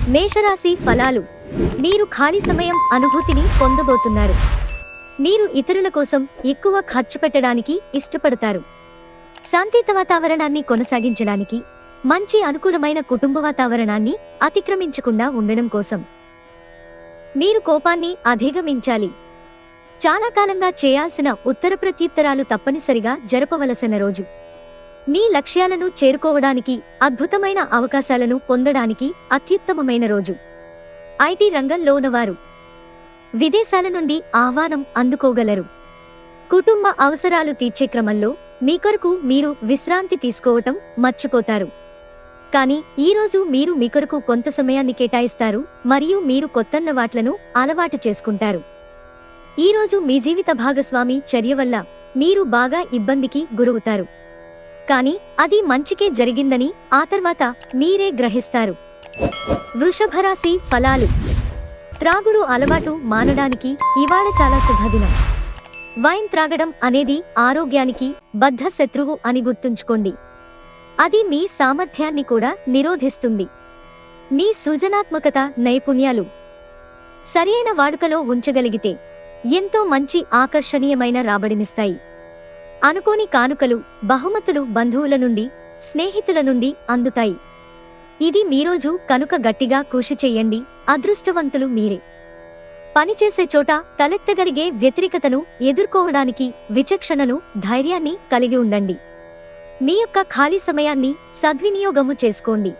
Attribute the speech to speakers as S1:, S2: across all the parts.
S1: మేషరాశి ఫలాలు. మీరు ఖాళీ సమయం అనుభూతిని పొందబోతున్నారు. మీరు ఇతరుల కోసం ఎక్కువ ఖర్చు పెట్టడానికి ఇష్టపడతారు. శాంతియుత వాతావరణాన్ని కొనసాగించడానికి, మంచి అనుకూలమైన కుటుంబ వాతావరణాన్ని అతిక్రమించకుండా ఉండడం కోసం మీరు కోపాన్ని అధిగమించాలి. చాలా కాలంగా చేయాల్సిన ఉత్తర ప్రత్యుత్తరాలు తప్పనిసరిగా జరపవలసిన రోజు. మీ లక్ష్యాలను చేరుకోవడానికి, అద్భుతమైన అవకాశాలను పొందడానికి అత్యుత్తమమైన రోజు. ఐటీ రంగంలో ఉన్నవారు విదేశాల నుండి ఆహ్వానం అందుకోగలరు. కుటుంబ అవసరాలు తీర్చే క్రమంలో మీ కొరకు మీరు విశ్రాంతి తీసుకోవటం మర్చిపోతారు. కానీ ఈరోజు మీరు మీ కొరకు కొంత సమయాన్ని కేటాయిస్తారు మరియు మీరు కొత్తన్నవాట్లను అలవాటు చేసుకుంటారు. ఈరోజు మీ జీవిత భాగస్వామి చర్య వల్ల మీరు బాగా ఇబ్బందికి గురవుతారు. కానీ అది మంచికే జరిగిందని ఆ తర్వాత మీరే గ్రహిస్తారు. వృషభరాశి ఫలాలు. త్రాగుడు అలవాటు మానడానికి ఇవాళ చాలా శుభదినం. వైన్ త్రాగడం అనేది ఆరోగ్యానికి బద్ధ శత్రువు అని గుర్తుంచుకోండి. అది మీ సామర్థ్యాన్ని కూడా నిరోధిస్తుంది. మీ సృజనాత్మకత, నైపుణ్యాలు సరైన వాడుకలో ఉంచగలిగితే ఎంతో మంచి ఆకర్షణీయమైన రాబడినిస్తాయి. అనుకోని కానుకలు, బహుమతులు బంధువుల నుండి, స్నేహితుల నుండి అందుతాయి. ఇది మీరోజు కనుక గట్టిగా కృషి చెయ్యండి. అదృష్టవంతులు మీరే. పనిచేసే చోట తలెత్తగలిగే వ్యతిరేకతను ఎదుర్కోవడానికి విచక్షణను, ధైర్యాన్ని కలిగి ఉండండి. మీ యొక్క ఖాళీ సమయాన్ని సద్వినియోగము చేసుకోండి.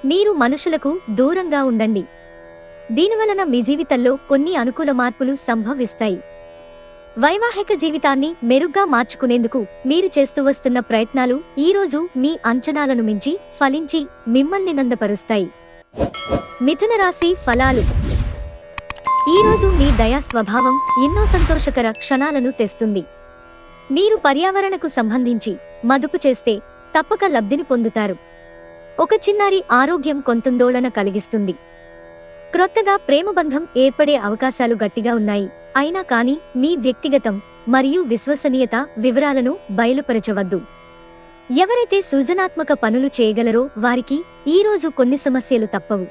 S1: మీరు మనుషులకు దూరంగా ఉండండి. దీనివలన మీ జీవితంలో కొన్ని అనుకూల మార్పులు సంభవిస్తాయి. వైవాహిక జీవితాన్ని మెరుగ్గా మార్చుకునేందుకు మీరు చేస్తూ వస్తున్న ప్రయత్నాలు ఈరోజు మీ అంచనాలను మించి ఫలించి మిమ్మల్ని నందపరుస్తాయి. మిథున రాశి ఫలాలు. ఈరోజు మీ దయా స్వభావం ఎన్నో సంతోషకర క్షణాలను తెస్తుంది. మీరు పర్యావరణకు సంబంధించి మదుపు చేస్తే తప్పక లబ్ధిని పొందుతారు. ఒక చిన్నారి ఆరోగ్యం కొంతందోళన కలిగిస్తుంది. క్రొత్తగా ప్రేమబంధం ఏర్పడే అవకాశాలు గట్టిగా ఉన్నాయి. అయినా కానీ మీ వ్యక్తిగతం మరియు విశ్వసనీయత వివరాలను బయలుపరచవద్దు. ఎవరైతే సృజనాత్మక పనులు చేయగలరో వారికి ఈరోజు కొన్ని సమస్యలు తప్పవు.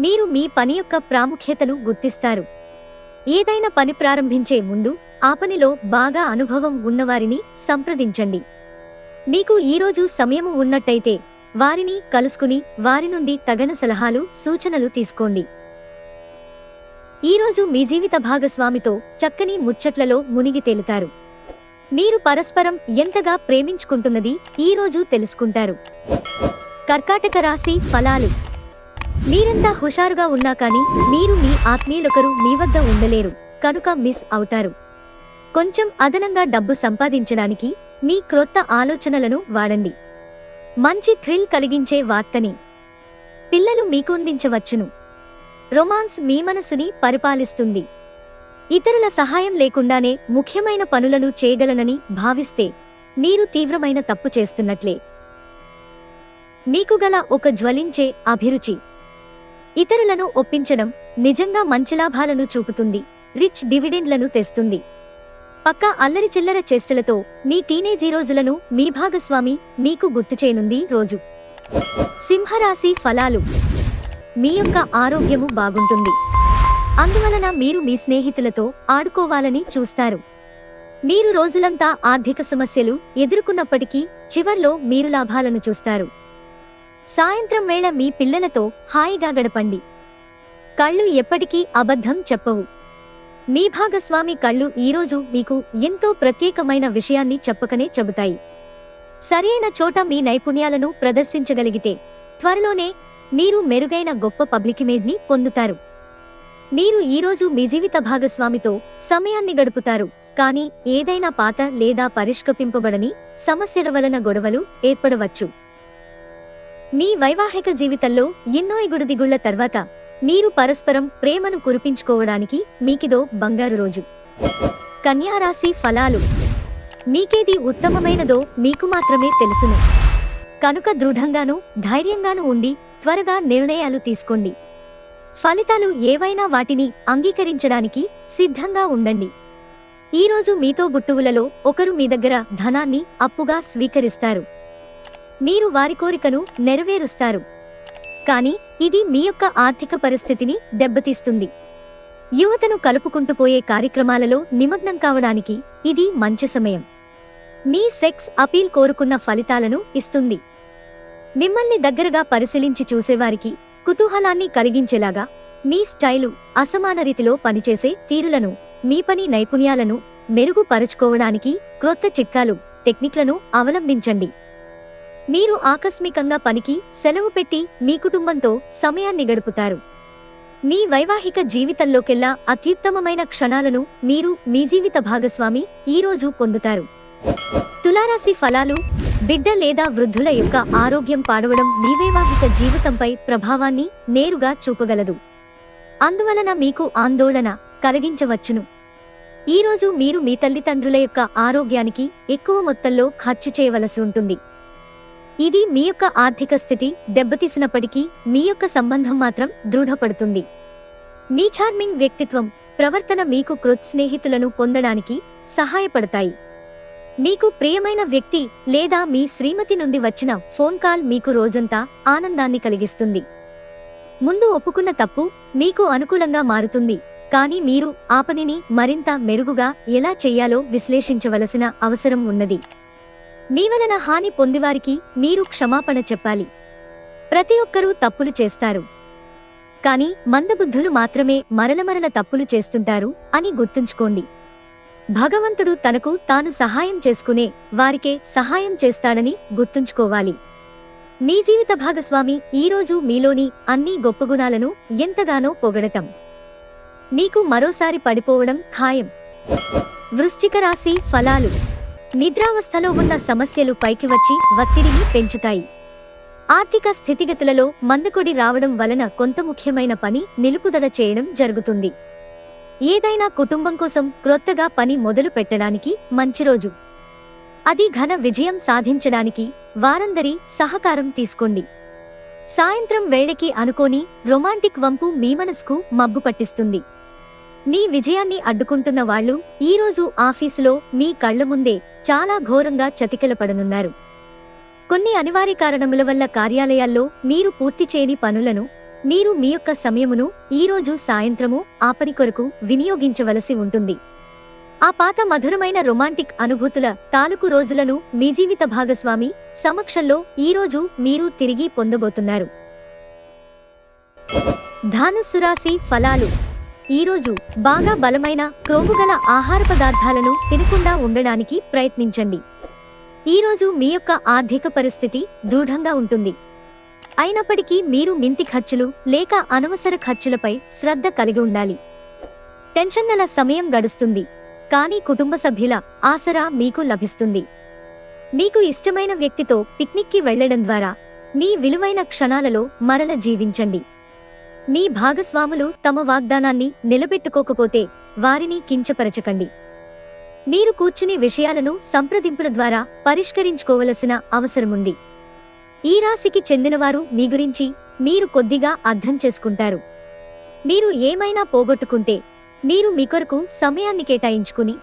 S1: మీరు మీ పని యొక్క ప్రాముఖ్యతను గుర్తిస్తారు. ఏదైనా పని ప్రారంభించే ముందు ఆ పనిలో బాగా అనుభవం ఉన్నవారిని సంప్రదించండి. మీకు ఈరోజు సమయము ఉన్నట్టయితే వారిని కలుసుకుని వారి నుండి తగిన సలహాలు, సూచనలు తీసుకోండి. ఈరోజు మీ జీవిత భాగస్వామితో చక్కని ముచ్చట్లలో మునిగి తేలుతారు. మీరు పరస్పరం ఎంతగా ప్రేమించుకుంటున్నది ఈరోజు తెలుసుకుంటారు. కర్కాటక రాశి ఫలాలు. మీరంతా హుషారుగా ఉన్నా కానీ మీరు మీ ఆత్మీయులొకరు మీ వద్ద ఉండలేరు కనుక మిస్ అవుతారు. కొంచెం అదనంగా డబ్బు సంపాదించడానికి మీ క్రొత్త ఆలోచనలను వాడండి. మంచి థ్రిల్ కలిగించే వార్తని పిల్లలు మీకు అందించవచ్చును. రొమాన్స్ మీ మనసుని పరిపాలిస్తుంది. ఇతరుల సహాయం లేకుండానే ముఖ్యమైన పనులను చేయగలనని భావిస్తే మీరు తీవ్రమైన తప్పు చేస్తున్నట్లే. మీకు గల ఒక జ్వలించే అభిరుచి ఇతరులను ఒప్పించడం నిజంగా మంచి లాభాలను చూపుతుంది. రిచ్ డివిడెండ్లను తెస్తుంది. పక్కా అల్లరి చిల్లర చేష్టలతో మీ టీనేజీ రోజులను మీ భాగస్వామి మీకు గుర్తు చేయనుంది రోజు. సింహరాశి ఫలాలు. మీ యొక్క ఆరోగ్యము బాగుంటుంది. అందువలన మీరు మీ స్నేహితులతో ఆడుకోవాలని చూస్తారు. మీరు రోజులంతా ఆర్థిక సమస్యలు ఎదుర్కొన్నప్పటికీ చివర్లో మీరు లాభాలను చూస్తారు. సాయంత్రం వేళ మీ పిల్లలతో హాయిగా గడపండి. కళ్ళు ఎప్పటికీ అబద్ధం చెప్పవు. మీ భాగస్వామి కళ్ళు ఈరోజు మీకు ఎంతో ప్రత్యేకమైన విషయాన్ని చెప్పకనే చెబుతాయి. సరైన చోట మీ నైపుణ్యాలను ప్రదర్శించగలిగితే త్వరలోనే మీరు మెరుగైన గొప్ప పబ్లిక్ ఇమేజ్ని పొందుతారు. మీరు ఈరోజు మీ జీవిత భాగస్వామితో సమయాన్ని గడుపుతారు. కానీ ఏదైనా పాత లేదా పరిష్కరింపబడని సమస్యల వలన గొడవలు ఏర్పడవచ్చు. మీ వైవాహిక జీవితంలో ఎన్నో ఎగుడుదిగుళ్ల తర్వాత మీరు పరస్పరం ప్రేమను కురిపించుకోవడానికి మీకిదో బంగారు రోజు. కన్యా రాశి ఫలాలు. మీకేది ఉత్తమమైనదో మీకు మాత్రమే తెలుసును కనుక దృఢంగాను, ధైర్యంగాను ఉండి త్వరగా నిర్ణయాలు తీసుకోండి. ఫలితాలు ఏవైనా వాటిని అంగీకరించడానికి సిద్ధంగా ఉండండి. ఈరోజు మీతో బుట్టువులలో ఒకరు మీ దగ్గర ధనాన్ని అప్పుగా స్వీకరిస్తారు. మీరు వారి కోరికను నెరవేరుస్తారు. కానీ ఇది మీ యొక్క ఆర్థిక పరిస్థితిని దెబ్బతీస్తుంది. యువతను కలుపుకుంటూ పోయే కార్యక్రమాలలో నిమగ్నం కావడానికి ఇది మంచి సమయం. మీ సెక్స్ అపీల్ కోరుకున్న ఫలితాలను ఇస్తుంది. మిమ్మల్ని దగ్గరగా పరిశీలించి చూసేవారికి కుతూహలాన్ని కలిగించేలాగా మీ స్టైలు, అసమాన రీతిలో పనిచేసే తీరులను, మీ పని నైపుణ్యాలను మెరుగుపరుచుకోవడానికి క్రొత్త చిట్కాలు, టెక్నిక్లను అవలంబించండి. మీరు ఆకస్మికంగా పనికి సెలవు పెట్టి మీ కుటుంబంతో సమయాన్ని గడుపుతారు. మీ వైవాహిక జీవితంలోకెల్లా అత్యుత్తమమైన క్షణాలను మీరు మీ జీవిత భాగస్వామి ఈరోజు పొందుతారు. తులారాశి ఫలాలు. బిడ్డ లేదా వృద్ధుల యొక్క ఆరోగ్యం పాడవడం మీ వైవాహిక జీవితంపై ప్రభావాన్ని నేరుగా చూపగలదు. అందువలన మీకు ఆందోళన కలిగించవచ్చును. ఈరోజు మీరు మీ తల్లిదండ్రుల యొక్క ఆరోగ్యానికి ఎక్కువ మొత్తంలో ఖర్చు చేయవలసి ఉంటుంది. ఇది మీ యొక్క ఆర్థిక స్థితి దెబ్బతీసినప్పటికీ మీ యొక్క సంబంధం మాత్రం దృఢపడుతుంది. మీ చార్మింగ్ వ్యక్తిత్వం, ప్రవర్తన మీకు క్రొత్త స్నేహితులను పొందడానికి సహాయపడతాయి. మీకు ప్రియమైన వ్యక్తి లేదా మీ శ్రీమతి నుండి వచ్చిన ఫోన్ కాల్ మీకు రోజంతా ఆనందాన్ని కలిగిస్తుంది. ముందు ఒప్పుకున్న తప్పు మీకు అనుకూలంగా మారుతుంది, కానీ మీరు ఆ పనిని మరింత మెరుగుగా ఎలా చేయాలో విశ్లేషించవలసిన అవసరం ఉన్నది. మీ వలన హాని పొందివారికి మీరు క్షమాపణ చెప్పాలి. ప్రతి ఒక్కరూ తప్పులు చేస్తారు, కానీ మందబుద్ధులు మాత్రమే మరల తప్పులు చేస్తుంటారు అని గుర్తుంచుకోండి. భగవంతుడు తనకు తాను సహాయం చేసుకునే వారికే సహాయం చేస్తాడని గుర్తుంచుకోవాలి. మీ జీవిత భాగస్వామి ఈరోజు మీలోని అన్ని గొప్ప గుణాలను ఎంతగానో పొగడటం మీకు మరోసారి పడిపోవడం ఖాయం. వృశ్చిక రాశి ఫలాలు. నిద్రావస్థలో ఉన్న సమస్యలు పైకి వచ్చి ఒత్తిడిని పెంచుతాయి. ఆర్థిక స్థితిగతులలో మందకొడి రావడం వలన కొంత ముఖ్యమైన పని నిలుపుదల చేయడం జరుగుతుంది. ఏదైనా కుటుంబం కోసం క్రొత్తగా పని మొదలు పెట్టడానికి మంచి రోజు. అది ఘన విజయం సాధించడానికి వారందరి సహకారం తీసుకోండి. సాయంత్రం వేళకి అనుకోని రొమాంటిక్ వంపు మీ మనసుకు మబ్బు పట్టిస్తుంది. మీ విజయాన్ని అడ్డుకుంటున్న వాళ్ళు ఈరోజు ఆఫీసులో మీ కళ్ల ముందే చాలా ఘోరంగా చతికిలపడనున్నారు. కొన్ని అనివార్య కారణముల వల్ల కార్యాలయాల్లో మీరు పూర్తి చేయని పనులను మీరు మీ యొక్క సమయమును ఈరోజు సాయంత్రము ఆ పని కొరకు వినియోగించవలసి ఉంటుంది. ఆ పాత మధురమైన రొమాంటిక్ అనుభూతుల తాలూకు రోజులను మీ జీవిత భాగస్వామి సమక్షంలో ఈరోజు మీరు తిరిగి పొందబోతున్నారు. ధనుస్సు రాశి ఫలాలు. ఈరోజు బాగా బలమైన క్రొవ్వుగల ఆహార పదార్థాలను తినకుండా ఉండడానికి ప్రయత్నించండి. ఈరోజు మీ యొక్క ఆర్థిక పరిస్థితి దృఢంగా ఉంటుంది. అయినప్పటికీ మీరు మింతి ఖర్చులు లేక అనవసర ఖర్చులపై శ్రద్ధ కలిగి ఉండాలి. టెన్షన్ల సమయం గడుస్తుంది, కానీ కుటుంబ సభ్యుల ఆసరా మీకు లభిస్తుంది. మీకు ఇష్టమైన వ్యక్తితో పిక్నిక్కి వెళ్లడం ద్వారా మీ విలువైన క్షణాలలో మరల జీవించండి. మీ భాగస్వాములు తమ వాగ్దానాన్ని నిలబెట్టుకోకపోతే వారిని కించపరచకండి. మీరు కూర్చుని విషయాలను సంప్రదింపుల ద్వారా పరిష్కరించుకోవలసిన అవసరముంది. ఈ రాశికి చెందినవారు మీ గురించి మీరు కొద్దిగా అర్థం చేసుకుంటారు. మీరు ఏమైనా పోగొట్టుకుంటే మీరు మీ కొరకు సమయాన్ని కేటాయించుకుని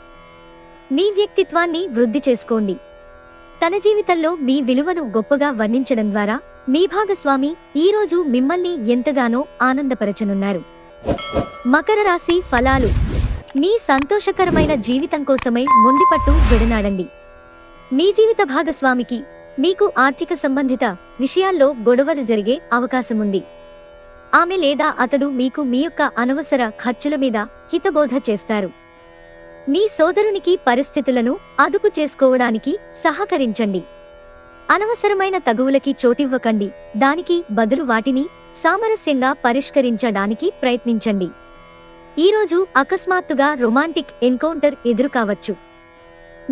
S1: మీ వ్యక్తిత్వాన్ని వృద్ధి చేసుకోండి. తన జీవితంలో మీ విలువను గొప్పగా వర్ణించడం ద్వారా మీ భాగస్వామి ఈరోజు మిమ్మల్ని ఎంతగానో ఆనందపరచనున్నారు. మకర రాశి ఫలాలు. మీ సంతోషకరమైన జీవితం కోసమై మొండిపట్టు విడనాడండి. మీ జీవిత భాగస్వామికి మీకు ఆర్థిక సంబంధిత విషయాల్లో గొడవలు జరిగే అవకాశముంది. ఆమె లేదా అతడు మీకు మీ యొక్క అనవసర ఖర్చుల మీద హితబోధ చేస్తారు. మీ సోదరునికి పరిస్థితులను అదుపు చేసుకోవడానికి సహకరించండి. అనవసరమైన తగువులకి చోటివ్వకండి, దానికి బదులు వాటిని సామరస్యంగా పరిష్కరించడానికి ప్రయత్నించండి. ఈరోజు అకస్మాత్తుగా రొమాంటిక్ ఎన్కౌంటర్ ఎదురుకావచ్చు.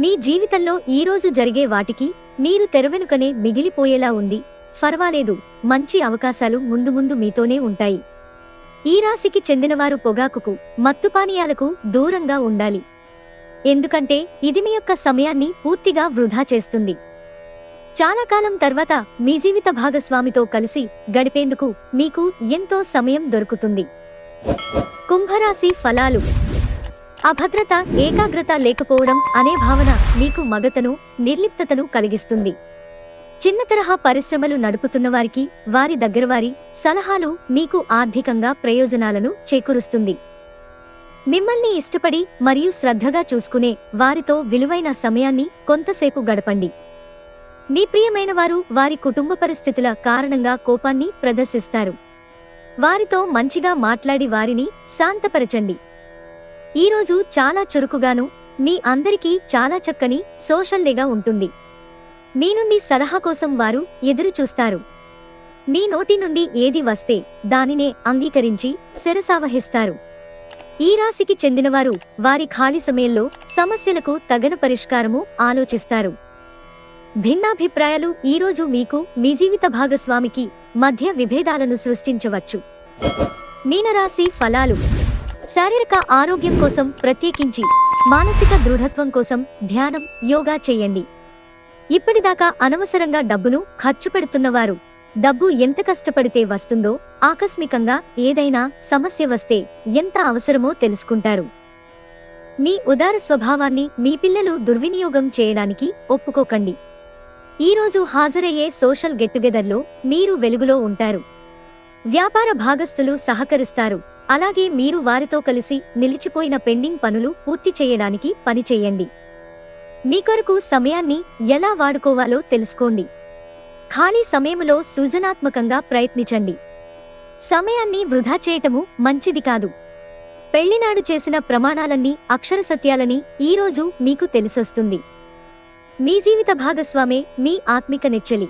S1: మీ జీవితంలో ఈరోజు జరిగే వాటికి మీరు తెరవెనుకనే మిగిలిపోయేలా ఉంది. పర్వాలేదు, మంచి అవకాశాలు ముందు మీతోనే ఉంటాయి. ఈ రాశికి చెందినవారు పొగాకుకు, మత్తుపానీయాలకు దూరంగా ఉండాలి. ఎందుకంటే ఇది మీ యొక్క సమయాన్ని పూర్తిగా వృధా చేస్తుంది. చాలా కాలం తర్వాత మీ జీవిత భాగస్వామితో కలిసి గడిపేందుకు మీకు ఎంతో సమయం దొరుకుతుంది. కుంభరాశి ఫలాలు. అభద్రత, ఏకాగ్రత లేకపోవడం అనే భావన మీకు మగతను, నిర్లిప్తతను కలిగిస్తుంది. చిన్న తరహా పరిశ్రమలు నడుపుతున్న వారికి వారి దగ్గరవారి సలహాలు మీకు ఆర్థికంగా ప్రయోజనాలను చేకూరుస్తుంది. మిమ్మల్ని ఇష్టపడి మరియు శ్రద్ధగా చూసుకునే వారితో విలువైన సమయాన్ని కొంతసేపు గడపండి. మీ ప్రియమైన వారు వారి కుటుంబ పరిస్థితుల కారణంగా కోపాన్ని ప్రదర్శిస్తారు. వారితో మంచిగా మాట్లాడి వారిని శాంతపరచండి. ఈరోజు చాలా చురుకుగాను మీ అందరికీ చాలా చక్కని సోషల్ డేగా ఉంటుంది. మీ నుండి సలహా కోసం వారు ఎదురు చూస్తారు. మీ నోటి నుండి ఏది వస్తే దానినే అంగీకరించి శిరసావహిస్తారు. ఈ రాశికి చెందినవారు వారి ఖాళీ సమయంలో సమస్యలకు తగిన పరిష్కారము ఆలోచిస్తారు. భిన్నాభిప్రాయాలు ఈరోజు మీకు మీ జీవిత భాగస్వామికి మధ్య విభేదాలను సృష్టించవచ్చు. మీనరాశి ఫలాలు. శారీరక ఆరోగ్యం కోసం ప్రత్యేకించి మానసిక దృఢత్వం కోసం ధ్యానం, యోగా చేయండి. ఇప్పటిదాకా అనవసరంగా డబ్బును ఖర్చు పెడుతున్నవారు డబ్బు ఎంత కష్టపడితే వస్తుందో, ఆకస్మికంగా ఏదైనా సమస్య వస్తే ఎంత అవసరమో తెలుసుకుంటారు. మీ ఉదార స్వభావాన్ని మీ పిల్లలు దుర్వినియోగం చేయడానికి ఒప్పుకోకండి. ఈరోజు హాజరయ్యే సోషల్ గెట్టుగెదర్లో మీరు వెలుగులో ఉంటారు. వ్యాపార భాగస్థులు సహకరిస్తారు. అలాగే మీరు వారితో కలిసి నిలిచిపోయిన పెండింగ్ పనులు పూర్తి చేయడానికి పనిచేయండి. మీ కొరకు సమయాన్ని ఎలా వాడుకోవాలో తెలుసుకోండి. ఖాళీ సమయంలో సృజనాత్మకంగా ప్రయత్నించండి. సమయాన్ని వృధా చేయటము మంచిది కాదు. పెళ్లినాడు చేసిన ప్రమాణాలన్నీ అక్షర సత్యాలని ఈరోజు మీకు తెలిసొస్తుంది. మీ జీవిత భాగస్వామే మీ ఆత్మిక నెచ్చెలి.